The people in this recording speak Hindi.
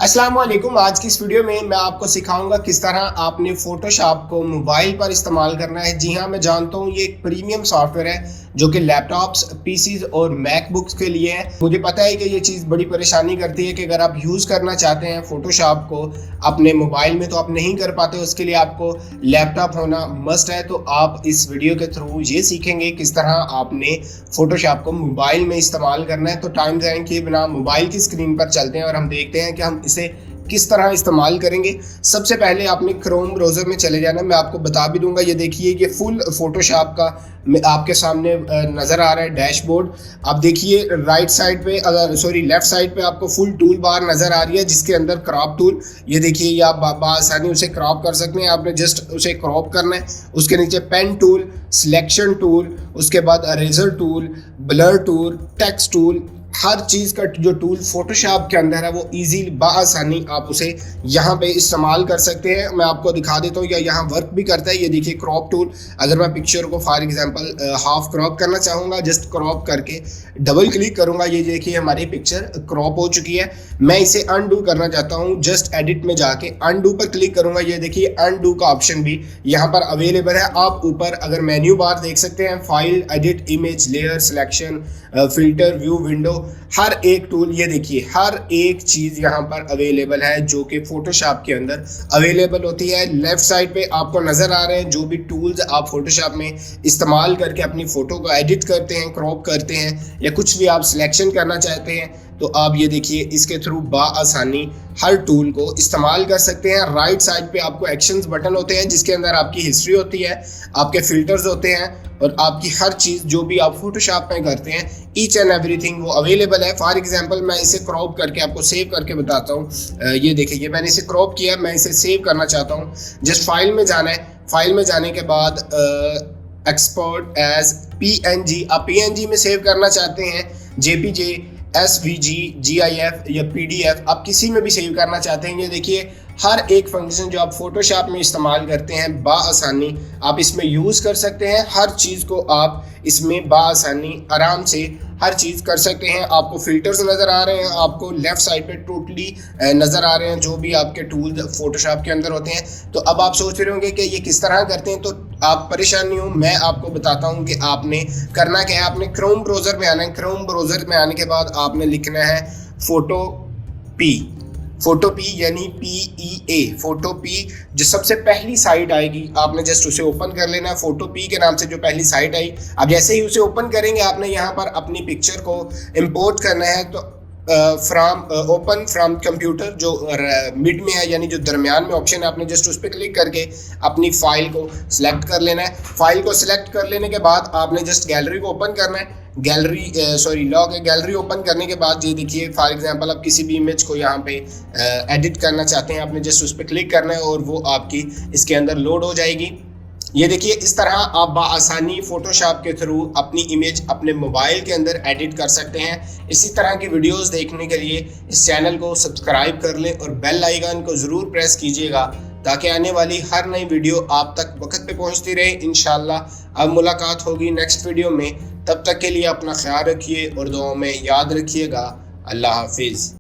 अस्सलाम वालेकुम। आज की इस वीडियो में मैं आपको सिखाऊंगा किस तरह आपने फोटोशॉप को मोबाइल पर इस्तेमाल करना है। जी हाँ, मैं जानता हूँ ये एक प्रीमियम सॉफ्टवेयर है जो कि लैपटॉप्स, पीसीज और मैकबुक्स के लिए है। मुझे पता है कि ये चीज़ बड़ी परेशानी करती है कि अगर आप यूज़ करना चाहते हैं फोटोशॉप को अपने मोबाइल में तो आप नहीं कर पाते, उसके लिए आपको लैपटॉप होना मस्ट है। तो आप इस वीडियो के थ्रू ये सीखेंगे किस तरह आपने फोटोशॉप को मोबाइल में इस्तेमाल करना है। तो टाइम ज़ाया किए बिना मोबाइल की स्क्रीन पर चलते हैं और हम देखते हैं कि हम इसे किस तरह इस्तेमाल करेंगे। सबसे पहले आपने क्रोम ब्राउज़र में चले जाना। मैं आपको बता भी दूंगा, ये देखिए ये फुल फोटोशॉप का आपके सामने नज़र आ रहा है डैशबोर्ड। आप देखिए राइट साइड पे लेफ्ट साइड पे आपको फुल टूल बार नज़र आ रही है जिसके अंदर क्रॉप टूल, ये देखिए ये आप आसानी उसे क्रॉप कर सकते हैं। आपने जस्ट उसे क्रॉप करना है। उसके नीचे पेन टूल, सिलेक्शन टूल, उसके बाद eraser tool, blur tool, text tool, हर चीज़ का जो टूल फोटोशॉप के अंदर है वो इजीली बाआसानी आप उसे यहाँ पे इस्तेमाल कर सकते हैं। मैं आपको दिखा देता हूँ, या यहाँ वर्क भी करता है। ये देखिए क्रॉप टूल, अगर मैं पिक्चर को फॉर एग्जांपल हाफ क्रॉप करना चाहूँगा, जस्ट क्रॉप करके डबल क्लिक करूँगा, ये देखिए हमारी पिक्चर क्रॉप हो चुकी है। मैं इसे अनडू करना चाहता हूँ, जस्ट एडिट में जाके अनडू पर क्लिक करूँगा। ये देखिए अनडू का ऑप्शन भी यहाँ पर अवेलेबल है। आप ऊपर अगर मेन्यू बार देख सकते हैं, file, edit, image, layer, selection, filter, view, window, हर एक टूल, ये देखिए हर एक चीज़ यहाँ पर अवेलेबल है जो कि फोटोशॉप के अंदर अवेलेबल होती है। लेफ्ट साइड पे आपको नज़र आ रहे हैं जो भी टूल्स आप फोटोशॉप में इस्तेमाल करके अपनी फ़ोटो को एडिट करते हैं, क्रॉप करते हैं, या कुछ भी आप सिलेक्शन करना चाहते हैं तो आप ये देखिए इसके थ्रू बाआसानी हर टूल को इस्तेमाल कर सकते हैं। राइट साइड पे आपको एक्शंस बटन होते हैं जिसके अंदर आपकी हिस्ट्री होती है, आपके फिल्टर्स होते हैं और आपकी हर चीज़ जो भी आप फोटोशॉप में करते हैं, ईच एंड एवरीथिंग वो अवेलेबल है। फॉर एग्जांपल मैं इसे क्रॉप करके आपको सेव करके बताता हूँ। ये देखिए ये मैंने इसे क्रॉप किया, मैं इसे सेव करना चाहता हूँ। जस्ट फाइल में जाना है। फाइल में जाने के बाद एक्सपोर्ट एज PNG, आप PNG में सेव करना चाहते हैं, JPG, SVG, GIF या PDF, आप किसी में भी सेव करना चाहते हैं। ये देखिए हर एक फंक्शन जो आप फोटोशॉप में इस्तेमाल करते हैं बाआसानी आप इसमें यूज़ कर सकते हैं। हर चीज़ को आप इसमें बाआसानी आराम से हर चीज़ कर सकते हैं। आपको फिल्टर्स नज़र आ रहे हैं, आपको लेफ़्ट साइड पे टोटली नज़र आ रहे हैं जो भी आपके टूल्स फोटोशॉप के अंदर होते हैं। तो अब आप सोच रहे होंगे कि ये किस तरह करते हैं, तो आप परेशान नहीं हो, मैं आपको बताता हूँ कि आपने करना क्या है। आपने क्रोम ब्राउज़र में आना है। क्रोम ब्राउज़र में आने के बाद आपने लिखना है फोटो पी यानी PEA, फोटो पी। जो सबसे पहली साइट आएगी आपने जस्ट उसे ओपन कर लेना है। फोटो पी के नाम से जो पहली साइट आई, अब जैसे ही उसे ओपन करेंगे आपने यहाँ पर अपनी पिक्चर को इंपोर्ट करना है। तो ओपन फ्रॉम कंप्यूटर जो मिड में है यानी जो दरमियान में ऑप्शन है, आपने जस्ट उस पर क्लिक करके अपनी फाइल को सिलेक्ट कर लेना है। फाइल को सिलेक्ट कर लेने के बाद आपने जस्ट गैलरी को ओपन करना है। गैलरी ओपन करने के बाद ये देखिए फॉर एग्जांपल आप किसी भी इमेज को यहाँ पे एडिट करना चाहते हैं, आपने जस्ट उस पर क्लिक करना है और वो आपकी इसके अंदर लोड हो जाएगी। ये देखिए इस तरह आप बाआसानी फोटोशॉप के थ्रू अपनी इमेज अपने मोबाइल के अंदर एडिट कर सकते हैं। इसी तरह की वीडियोस देखने के लिए इस चैनल को सब्सक्राइब कर लें और बेल आइकन को ज़रूर प्रेस कीजिएगा ताकि आने वाली हर नई वीडियो आप तक वक्त पे पहुंचती रहे। इंशाल्लाह अब मुलाकात होगी नेक्स्ट वीडियो में। तब तक के लिए अपना ख्याल रखिए और दुआओं में याद रखिएगा। अल्लाह हाफिज़।